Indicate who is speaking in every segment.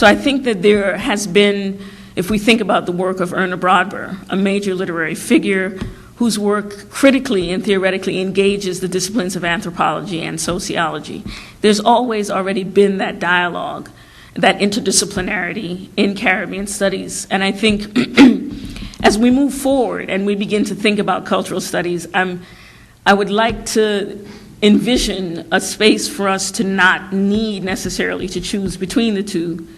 Speaker 1: So I think that there has been, if we think about the work of Erna Brodber, a major literary figure whose work critically and theoretically engages the disciplines of anthropology and sociology, there's always already been that dialogue, that interdisciplinarity in Caribbean studies. And I think as we move forward and we begin to think about cultural studies, I would like to envision a space for us to not need necessarily to choose between the two,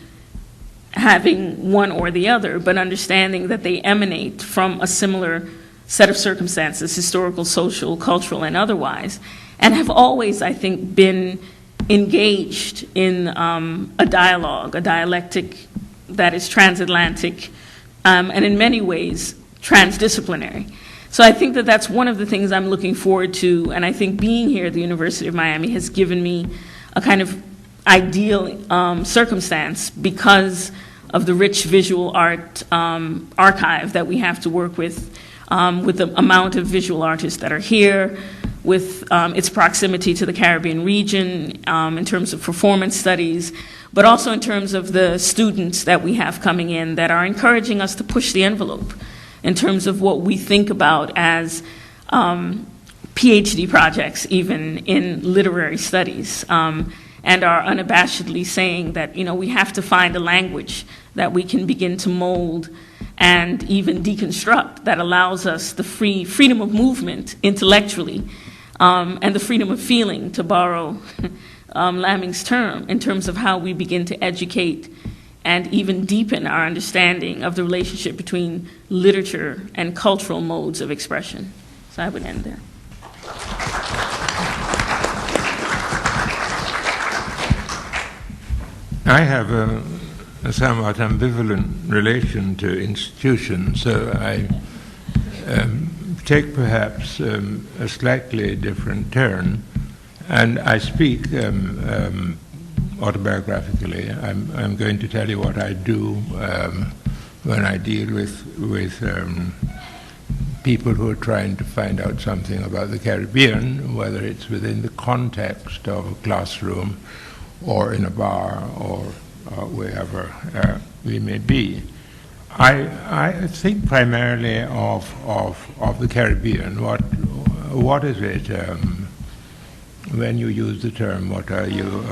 Speaker 1: having one or the other, but understanding that they emanate from a similar set of circumstances, historical, social, cultural, and otherwise, and have always, I think, been engaged in a dialogue, a dialectic that is transatlantic, and in many ways transdisciplinary. So I think that that's one of the things I'm looking forward to, and I think being here at the University of Miami has given me a kind of ideal circumstance because of the rich visual art archive that we have to work with the amount of visual artists that are here, with its proximity to the Caribbean region in terms of performance studies, but also in terms of the students that we have coming in that are encouraging us to push the envelope in terms of what we think about as PhD projects, even in literary studies, and are unabashedly saying that, we have to find a language that we can begin to mold and even deconstruct that allows us the freedom of movement intellectually, and the freedom of feeling, to borrow Lamming's term, in terms of how we begin to educate and even deepen our understanding of the relationship between literature and cultural modes of expression. So I would end there.
Speaker 2: I have a somewhat ambivalent relation to institutions, so I take perhaps a slightly different turn, and I speak autobiographically. I'm going to tell you what I do when I deal with people who are trying to find out something about the Caribbean, whether it's within the context of a classroom or in a bar or wherever we may be. I think primarily of the Caribbean. What is it? When you use the term, what are you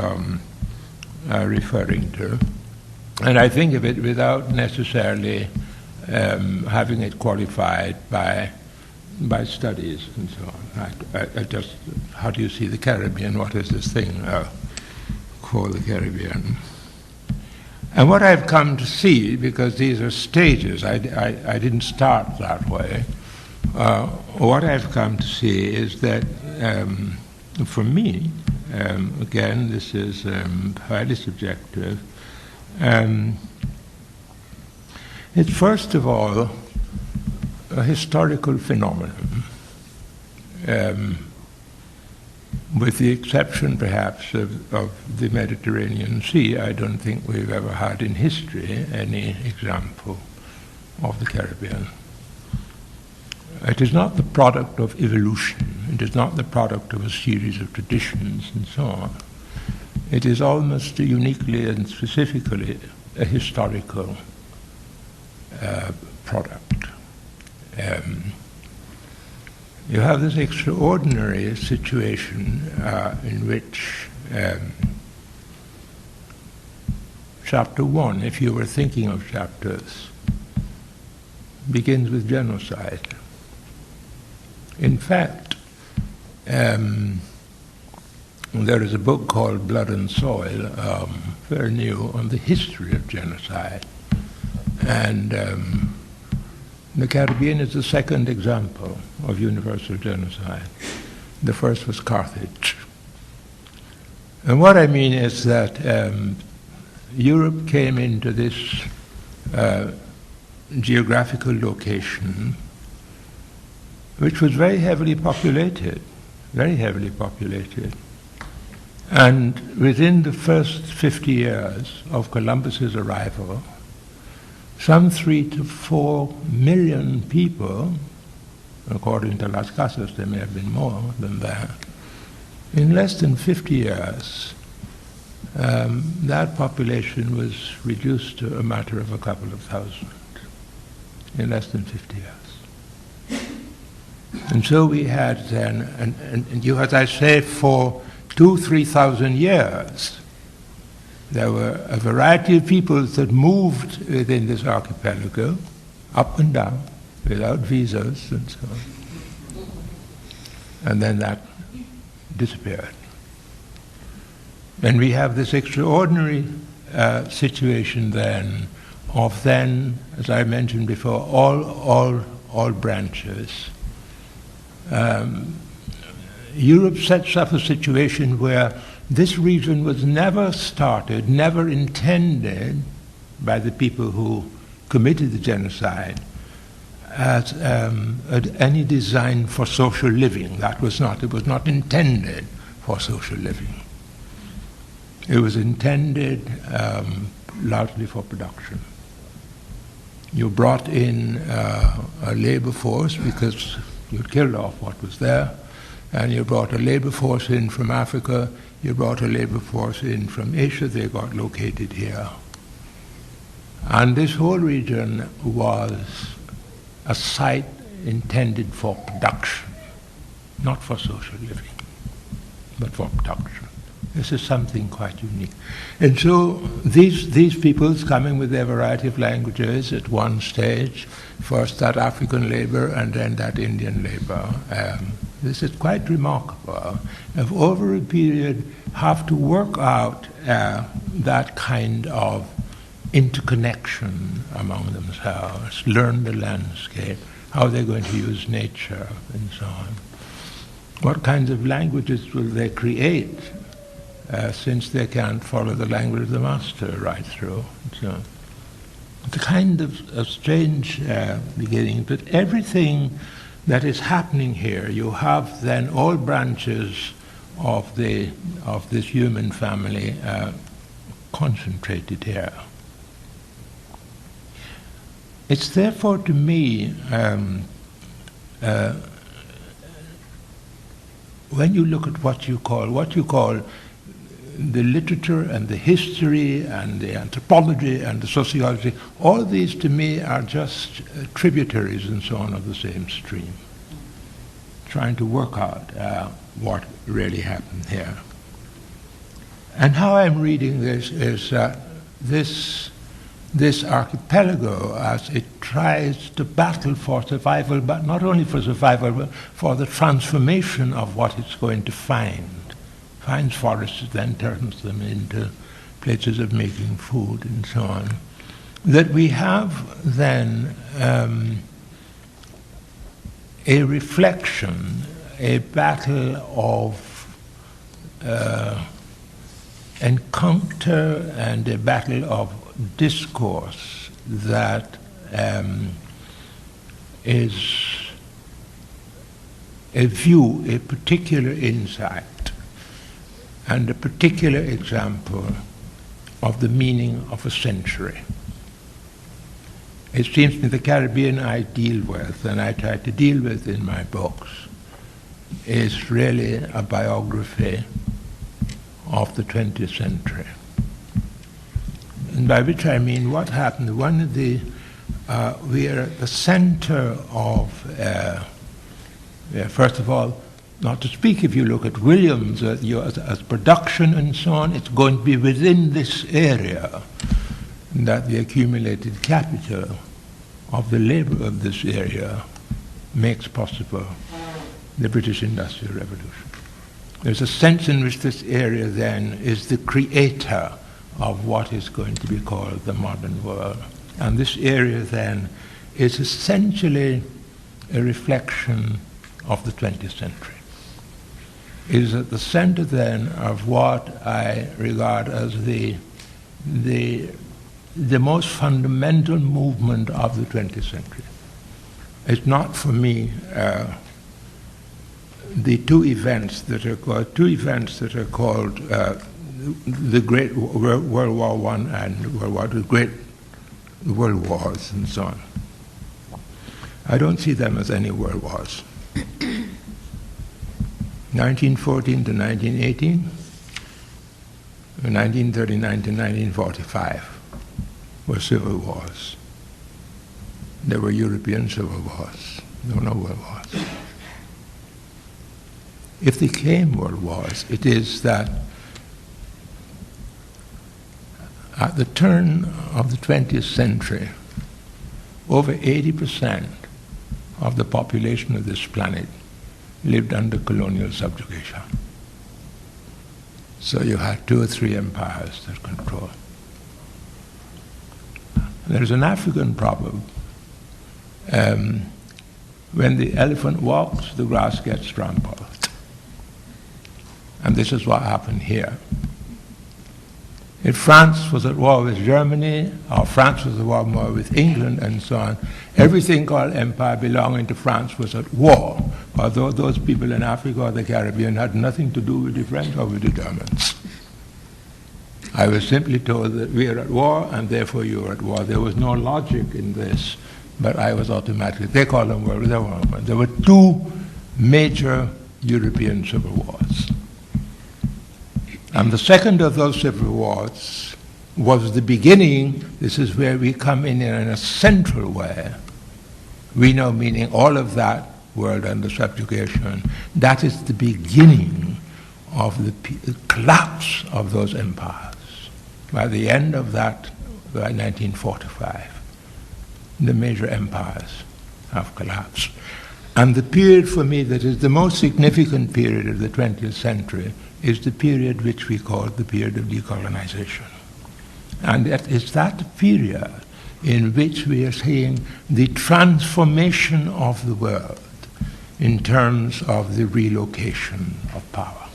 Speaker 2: referring to? And I think of it without necessarily having it qualified by studies and so on. I just, how do you see the Caribbean? What is this thing called the Caribbean? And what I've come to see, because these are stages, I didn't start that way, what I've come to see is that for me, again, this is highly subjective, it's first of all a historical phenomenon, with the exception perhaps of the Mediterranean Sea. I don't think we've ever had in history any example of the Caribbean. It is not the product of evolution. It is not the product of a series of traditions and so on. It is almost uniquely and specifically a historical product. You have this extraordinary situation in which chapter 1, if you were thinking of chapters, begins with genocide. In fact, there is a book called Blood and Soil, very new, on the history of genocide. And the Caribbean is the second example of universal genocide. The first was Carthage. And what I mean is that Europe came into this geographical location which was very heavily populated. And within the first 50 years of Columbus's arrival, some 3 to 4 million people, according to Las Casas, there may have been more than that, in less than 50 years, that population was reduced to a matter of a couple of thousand in less than 50 years. And so we had then, and you, as I say, for 2,000-3,000 years, there were a variety of peoples that moved within this archipelago, up and down, without visas and so on. And then that disappeared. And we have this extraordinary situation then of then, as I mentioned before, all branches. Europe sets up a situation where this region was never started, never intended by the people who committed the genocide as any design for social living. It was not intended for social living. It was intended largely for production. You brought in a labor force because you killed off what was there, and you brought a labor force in from Africa, you brought a labor force in from Asia, they got located here. And this whole region was a site intended for production, not for social living, but for production. This is something quite unique. And so these peoples coming with their variety of languages at one stage, first that African labor and then that Indian labor, this is quite remarkable, of over a period have to work out that kind of interconnection among themselves, learn the landscape, how they're going to use nature and so on. What kinds of languages will they create since they can't follow the language of the master right through? So it's a kind of strange beginning, but everything that is happening here, you have then all branches of this human family concentrated here. It's therefore to me, when you look at what you call the literature and the history and the anthropology and the sociology, all these to me are just tributaries and so on of the same stream, trying to work out what really happened here. And how I'm reading this is this archipelago, as it tries to battle for survival, but not only for survival, but for the transformation of what it's going to find. Finds forests, then turns them into places of making food and so on. That we have then a reflection, a battle of encounter and a battle of discourse that is a view, a particular insight, and a particular example of the meaning of a century. It seems to me the Caribbean I deal with, and I try to deal with in my books, is really a biography of the 20th century. And by which I mean what happened. We are at the center of, first of all, not to speak, if you look at Williams as production and so on, it's going to be within this area that the accumulated capital of the labor of this area makes possible the British Industrial Revolution. There's a sense in which this area then is the creator of what is going to be called the modern world. And this area then is essentially a reflection of the 20th century. It is at the center then of what I regard as the most fundamental movement of the 20th century. It's not for me the two events that are called the Great World War I and World War II, the Great World Wars and so on. I don't see them as any world wars. 1914 to 1918, 1939 to 1945 were civil wars. There were European civil wars. There were no world wars. If they came world wars, it is that at the turn of the 20th century, over 80% of the population of this planet lived under colonial subjugation. So you had 2 or 3 empires that controlled. There's an African proverb, when the elephant walks, the grass gets trampled. And this is what happened here. If France was at war with Germany, or France was at war with England, and so on, everything called empire belonging to France was at war, although those people in Africa or the Caribbean had nothing to do with the French or with the Germans. I was simply told that we are at war, and therefore you are at war. There was no logic in this, but I was automatically, they call them world war. There were 2 major European civil wars. And the second of those civil wars was the beginning. This is where we come in a central way. We know, meaning all of that world under subjugation, that is the beginning of the collapse of those empires. By the end of that, by 1945, the major empires have collapsed. And the period for me that is the most significant period of the 20th century is the period which we call the period of decolonization. And it is that period in which we are seeing the transformation of the world in terms of the relocation of power.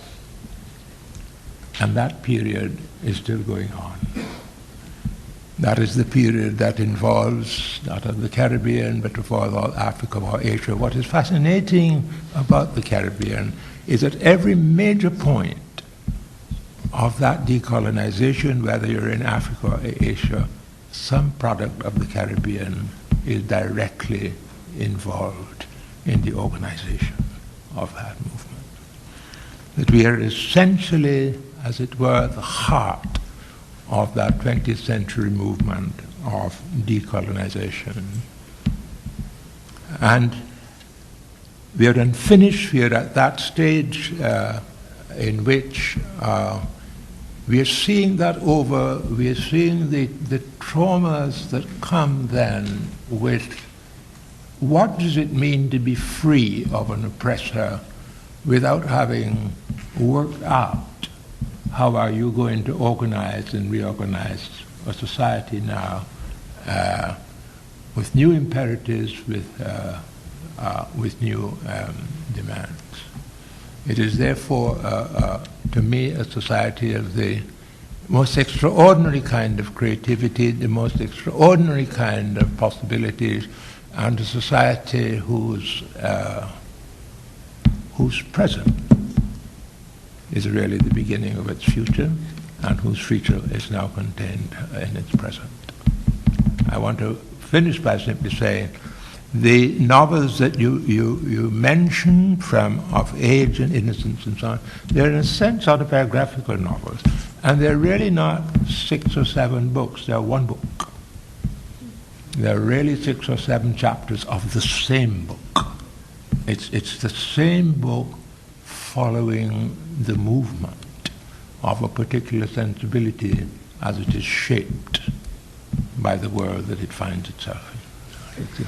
Speaker 2: And that period is still going on. That is the period that involves not only the Caribbean, but involves all Africa or Asia. What is fascinating about the Caribbean is at every major point of that decolonization, whether you're in Africa or Asia, some product of the Caribbean is directly involved in the organization of that movement. That we are essentially, as it were, the heart of that 20th century movement of decolonization. And we are unfinished. We are at that stage in which we are seeing that over, we are seeing the traumas that come then with what does it mean to be free of an oppressor without having worked out how are you going to organize and reorganize a society now with new imperatives, with new demands. It is therefore, to me, a society of the most extraordinary kind of creativity, the most extraordinary kind of possibilities, and a society whose present is really the beginning of its future, and whose future is now contained in its present. I want to finish by simply saying the novels that you mentioned, from Of Age and Innocence and so on, they're in a sense autobiographical novels, and they're really not 6 or 7 books, they're 1 book. They're really 6 or 7 chapters of the same book. It's the same book following the movement of a particular sensibility as it is shaped by the world that it finds itself in. Thank you.